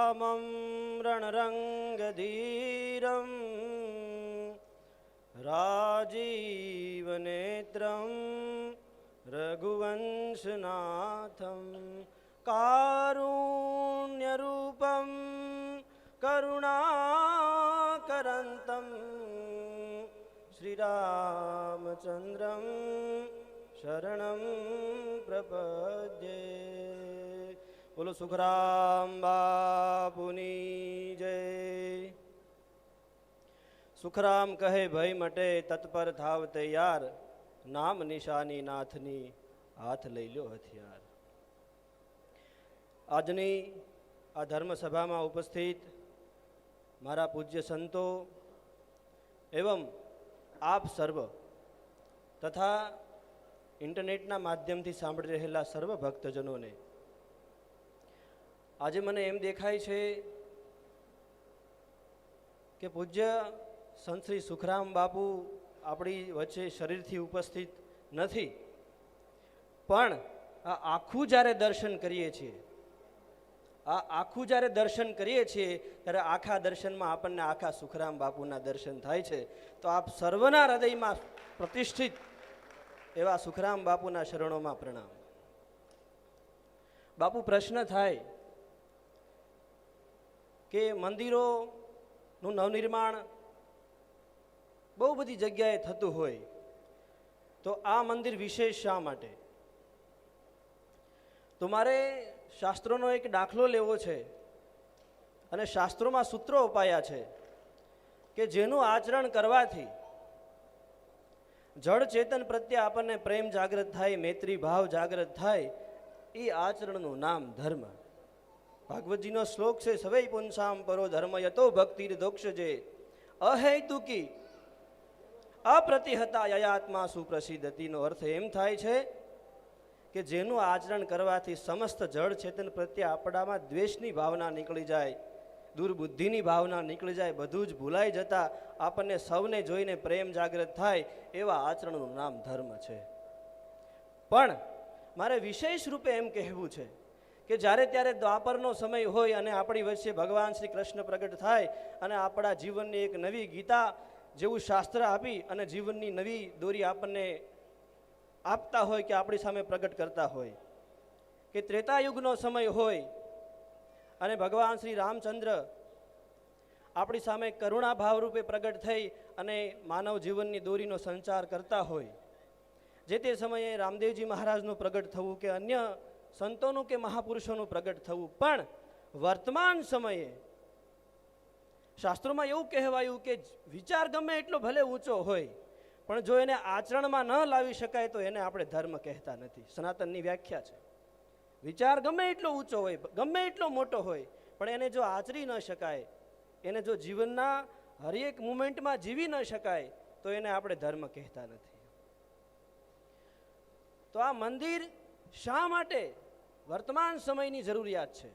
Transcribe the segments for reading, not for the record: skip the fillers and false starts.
रामं रणरङ्गधीरं राजीवनेत्रं रघुवंशनाथं कारुण्यरूपं करुणाकरन्तं श्रीरामचन्द्रं शरणं प्रपद्ये। बोलो सुखराम बापुनी जय। सुखराम कहे भय मटे तत्पर थाव तैयार, नाम निशानी नाथनी हाथ लई लो हथियार। આજની આ ધર્મસભામાં ઉપસ્થિત મારા પૂજ્ય સંતો એવં આપ સર્વ તથા ઇન્ટરનેટના માધ્યમથી સાંભળી રહેલા સર્વ ભક્તજનોને આજે મને એમ દેખાય છે કે પૂજ્ય સંત શ્રી સુખરામ બાપુ આપણી વચ્ચે શરીરથી ઉપસ્થિત નથી, પણ આ આખું જ્યારે દર્શન કરીએ છીએ, ત્યારે આખા દર્શનમાં આપણને આખા સુખરામ બાપુના દર્શન થાય છે। તો આપ સર્વના હૃદયમાં પ્રતિષ્ઠિત એવા સુખરામ બાપુના શરણોમાં પ્રણામ। બાપુ, પ્રશ્ન થાય કે મંદિરોનું નવનિર્માણ બહુ બધી જગ્યાએ થતું હોય, તો આ મંદિર વિશેષ શા માટે? તો મારે શાસ્ત્રોનો એક દાખલો લેવો છે અને શાસ્ત્રોમાં સૂત્રો અપાયા છે કે જેનું આચરણ કરવાથી જળ ચેતન પ્રત્યે આપણને પ્રેમ જાગૃત થાય, મૈત્રી ભાવ જાગૃત થાય, એ આચરણનું નામ ધર્મ। ભાગવતજીનો શ્લોક છે, સવૈ પુંસામ પરો ધર્મ યતો ભક્તિર દોક્ષજે અહેતુકી અપ્રતિહતા યયાત્મા સુપ્રસિદ્ધતિનો અર્થ એમ થાય છે કે જેનું આચરણ કરવાથી સમસ્ત જળ ચેતન પ્રત્યે આપણામાં દ્વેષની ભાવના નીકળી જાય, દુર્બુદ્ધિની ભાવના નીકળી જાય, બધું જ ભૂલાઈ જતા આપણને સૌને જોઈને પ્રેમ જાગૃત થાય, એવા આચરણનું નામ ધર્મ છે। પણ મારે વિશેષ રૂપે એમ કહેવું છે કે જ્યારે ત્યારે દ્વાપરનો સમય હોય અને આપણી વચ્ચે ભગવાન શ્રી કૃષ્ણ પ્રગટ થાય અને આપણા જીવનની એક નવી ગીતા જેવું શાસ્ત્ર આપી અને જીવનની નવી દોરી આપણને આપતા હોય કે આપણી સામે પ્રગટ કરતા હોય, કે ત્રેતાયુગનો સમય હોય અને ભગવાન શ્રી રામચંદ્ર આપણી સામે કરુણા ભાવરૂપે પ્રગટ થઈ અને માનવ જીવનની દોરીનો સંચાર કરતા હોય, જે તે સમયે રામદેવજી મહારાજનું પ્રગટ થવું કે અન્ય સંતોનું કે મહાપુરુષોનું પ્રગટ થવું, પણ વર્તમાન સમયે શાસ્ત્રોમાં એવું કહેવાયું કે વિચાર ગમે એટલો ભલે ઊંચો હોય પણ જો એને આચરણમાં ન લાવી શકાય તો એને આપણે ધર્મ કહેતા નથી। સનાતનની વ્યાખ્યા છે, વિચાર ગમે એટલો ઊંચો હોય, ગમે એટલો મોટો હોય, પણ એને જો આચરી ન શકાય, એને જો જીવનના હરેક મુમેન્ટમાં જીવી ન શકાય તો એને આપણે ધર્મ કહેતા નથી। તો આ મંદિર શા માટે વર્તમાન સમયની જરૂરિયાત છે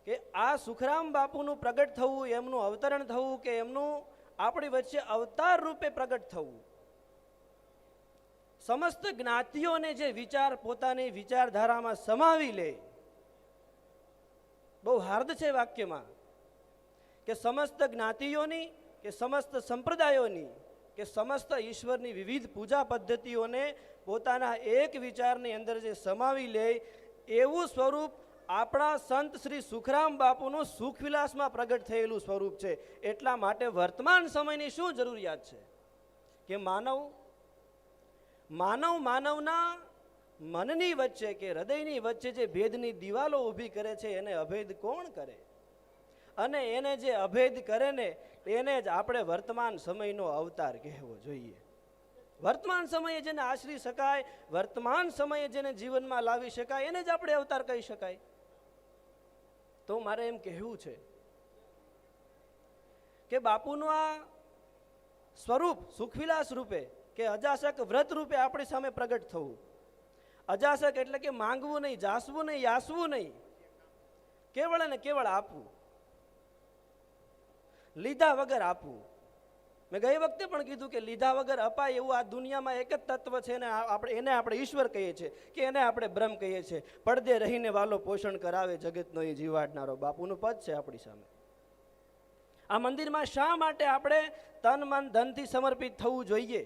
કે આ સુખરામ બાપુનું પ્રગટ થવું, એમનું અવતરણ થવું કે એમનું આપણી વચ્ચે અવતાર રૂપે પ્રગટ થવું, સમસ્ત જ્ઞાતિઓને જે વિચાર પોતાની વિચારધારામાં સમાવી લે, બહુ હાર્દ છે વાક્યમાં કે સમસ્ત જ્ઞાતિઓની કે સમસ્ત સંપ્રદાયોની કે સમસ્ત ઈશ્વરની વિવિધ પૂજા પદ્ધતિઓને પોતાના એક વિચારની અંદર જે સમાવી લે, એવું સ્વરૂપ આપણા સંત શ્રી સુખરામ બાપુનું સુખવિલાસમાં પ્રગટ થયેલું સ્વરૂપ છે। એટલા માટે વર્તમાન સમયની શું જરૂરિયાત છે કે માનવના મનની વચ્ચે કે હૃદયની વચ્ચે જે ભેદની દિવાલો ઊભી કરે છે એને અભેદ કોણ કરે, અને એને જે અભેદ કરે ને એને જ આપણે વર્તમાન સમયનો અવતાર કહેવો જોઈએ। વર્તમાન સમયે જેને આશરી શકાય, વર્તમાન સમયે જેને જીવનમાં લાવી શકાય, એને જ આપણે અવતાર કહી શકાય। તો મારે એમ કહેવું છે કે બાપુનું આ સ્વરૂપ સુખવિલાસ રૂપે કે અજાસક વ્રત રૂપે આપણી સામે પ્રગટ થવું, અજાસક એટલે કે માંગવું નહીં, જાસવું નહીં, યાસવું નહીં, કેવળ અને કેવળ આપવું, લીધા વગર આપવું, મેં ગઈ વખતે પણ કીધું કે લીધા વગર અપાય એવું આ દુનિયામાં એક જ તત્વ છે, એને આપણે ઈશ્વર કહીએ છીએ, કે એને આપણે બ્રહ્મ કહીએ છીએ. પડદે રહીને વાલો પોષણ કરાવે, જગતનો એ જીવાડનારો. બાપુનું પદ છે આપણી સામે. આ મંદિરમાં શા માટે આપણે તન મન ધનથી સમર્પિત થવું જોઈએ?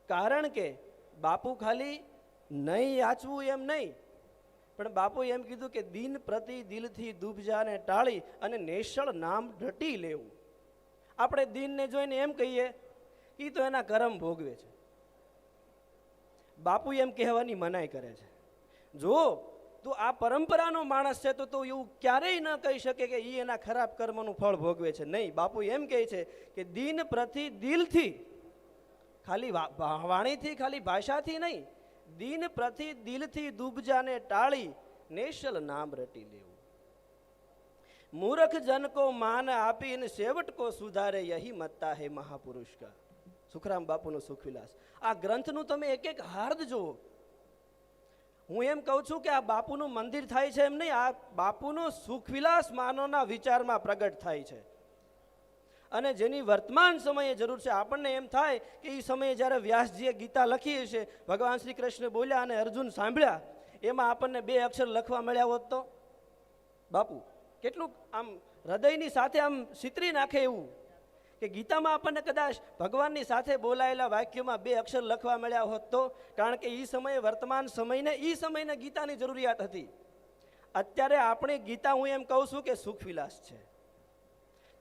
કારણ કે બાપુ ખાલી નહીં યાચવું એમ નહીં, પણ બાપુ એમ કીધું કે દિન પ્રતિ દિલથી દુબજાને ટાળી અને નેશળ નામ રટી લેવું. આપણે દિનને જોઈને એમ કહીએ એ તો એના કરમ ભોગવે છે. બાપુ એમ કહેવાની મનાઈ કરે છે, જો તું આ પરંપરાનો માણસ છે તો એવું ક્યારેય ન કહી શકે કે એ એના ખરાબ કર્મનું ફળ ભોગવે છે. નહીં, બાપુ એમ કહે છે કે દિન પ્રતિ દિલથી, ખાલી વાણીથી, ખાલી ભાષાથી નહીં, દિન પ્રતિ દિલથી દુબજાને ટાળી નેશલ નામ રટી લેવું. મૂર્ખ જન કો માન આપીને સેવટ કો સુધારે, યહી મત્તા હે મહાપુરુષ કા. સુખરામ બાપુનો સુખવિલાસ. આ ગ્રંથનું તમે એક એક હાર્દ જુઓ. હું એમ કહું છું કે આ બાપુનું મંદિર થાય છે એમ નહીં, આ બાપુનો સુખવિલાસ માનવના વિચારમાં પ્રગટ થાય છે. અને જેની વર્તમાન સમયે જરૂર છે. આપણને એમ થાય કે એ સમયે જ્યારે વ્યાસજીએ ગીતા લખી હશે, ભગવાન શ્રી કૃષ્ણ બોલ્યા અને અર્જુન સાંભળ્યા, એમાં આપણને 2 અક્ષર લખવા મળ્યા હોત તો બાપુ કેટલું આમ હૃદયની સાથે આમ સિતરી નાખે એવું, કે ગીતામાં આપણને કદાચ ભગવાનની સાથે બોલાયેલા વાક્યોમાં 2 અક્ષર લખવા મળ્યા હોત તો. કારણ કે એ સમયે વર્તમાન સમયને ગીતાની જરૂરિયાત હતી. અત્યારે આપણે ગીતા, હું એમ કહું છું કે સુખવિલાસ છે,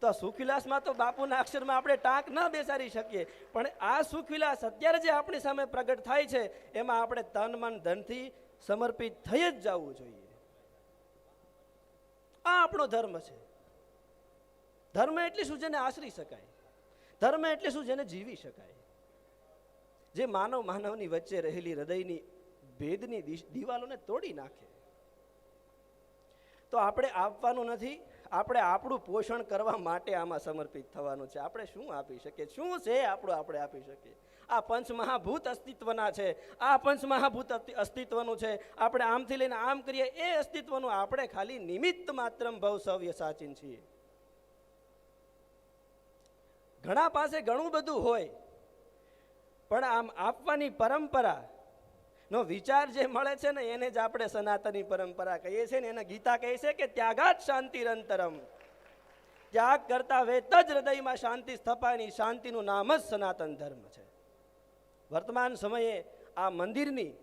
તો સુખવિલાસમાં તો બાપુના અક્ષરમાં આપણે ટાંક ન બેસાડી શકીએ, પણ આ સુખવિલાસ અત્યારે જે આપણી સામે પ્રગટ થાય છે એમાં આપણે તન મન ધનથી સમર્પિત થઈ જ જવું જોઈએ. આ આપણો ધર્મ છે. ધર્મ એટલે શું? જેને આશરી શકાય. ધર્મ એટલે શું? જેને જીવી શકાય. જે માનવની વચ્ચે રહેલી હૃદયની ભેદની દિવાલોને તોડી નાખે. તો આપણે આપવાનું નથી, આપણે આપણું પોષણ કરવા માટે આમાં સમર્પિત થવાનું છે. આપણે શું આપી શકીએ? શું છે આપણું આપણે આપી શકીએ? આ પંચમહાભૂત અસ્તિત્વના છે, આ પંચમહાભૂત અસ્તિત્વનું છે. આપણે આમથી લઈને આમ કરીએ એ અસ્તિત્વનું આપણે ખાલી નિમિત્ત માત્રમ ભવ સવ્ય સાચીન છીએ. ઘણા પાસે ઘણું બધું હોય, પણ આમ આપવાની પરંપરા નો વિચાર જે મળે છે ને એને જ આપણે સનાતની પરંપરા કહીએ છીએ ને. એને ગીતા કહે છે કે ત્યાગાત શાંતિરંતરમ. ત્યાગ કરતા વેત જ હૃદયમાં શાંતિ સ્થપાયની. શાંતિનું નામ જ સનાતન ધર્મ છે. વર્તમાન સમયે આ મંદિરની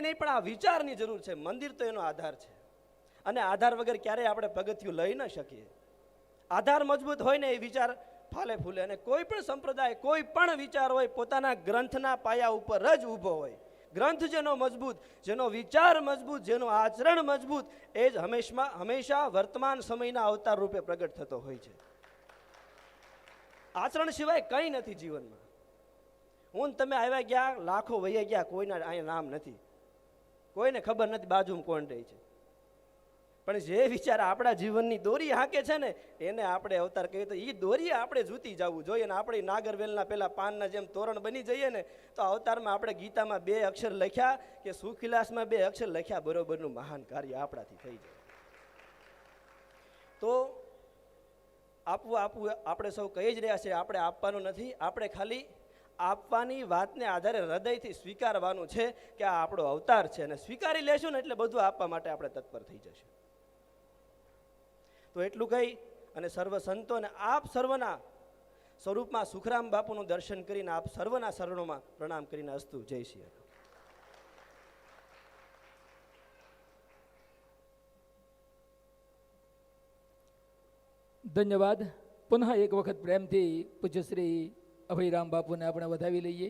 નહીં પણ આ વિચારની જરૂર છે. મંદિર તો એનો આધાર છે, અને આધાર વગર ક્યારેય આપણે પગથિયું લઈ ન શકીએ. આધાર મજબૂત હોય ને એ વિચાર ફાલે ફૂલે. અને કોઈ પણ સંપ્રદાય, કોઈ પણ વિચાર હોય, પોતાના ગ્રંથના પાયા ઉપર જ ઊભો હોય. ગ્રંથ જેનો મજબૂત, જેનો વિચાર મજબૂત, જેનો આચરણ મજબૂત, એ જ હંમેશા વર્તમાન સમયના અવતાર રૂપે પ્રગટ થતો હોય છે. આચરણ સિવાય કંઈ નથી જીવનમાં. હું તમે આવ્યા ગયા, લાખો વહી ગયા, કોઈના અહીંયા નામ નથી, કોઈને ખબર નથી બાજુમાં કોણ રહે છે. પણ જે વિચાર આપણા જીવનની દોરી હાંકે છે ને એને આપણે અવતાર કહીએ તો એ દોરીએ આપણે જૂતી જવું જોઈએ. ને આપણે નાગરવેલના પેલા પાનના જેમ તોરણ બની જઈએ ને તો અવતારમાં આપણે ગીતામાં 2 અક્ષર લખ્યા કે સુખવિલાસમાં 2 અક્ષર લખ્યા બરોબરનું મહાન કાર્ય આપણાથી થઈ જાય. તો આપવું આપણે સૌ કહી જ રહ્યા છીએ. આપણે આપવાનું નથી, આપણે ખાલી આપવાની વાતને આધારે હૃદયથી સ્વીકારવાનું છે કે આ આપણો અવતાર છે. અને સ્વીકારી લેશું ને એટલે બધું આપવા માટે આપણે તત્પર થઈ જશે. તો એટલું કહી અને સર્વ સંતોને આપ સર્વના સ્વરૂપમાં સુખરામ બાપુનું દર્શન કરીને આપ સર્વના શરણોમાં પ્રણામ કરીને અસ્તુ. જય શ્રી રામ. ધન્યવાદ. પુનઃ એક વખત પ્રેમથી પૂજ્ય શ્રી અભયરામ બાપુને આપણે વધાવી લઈએ.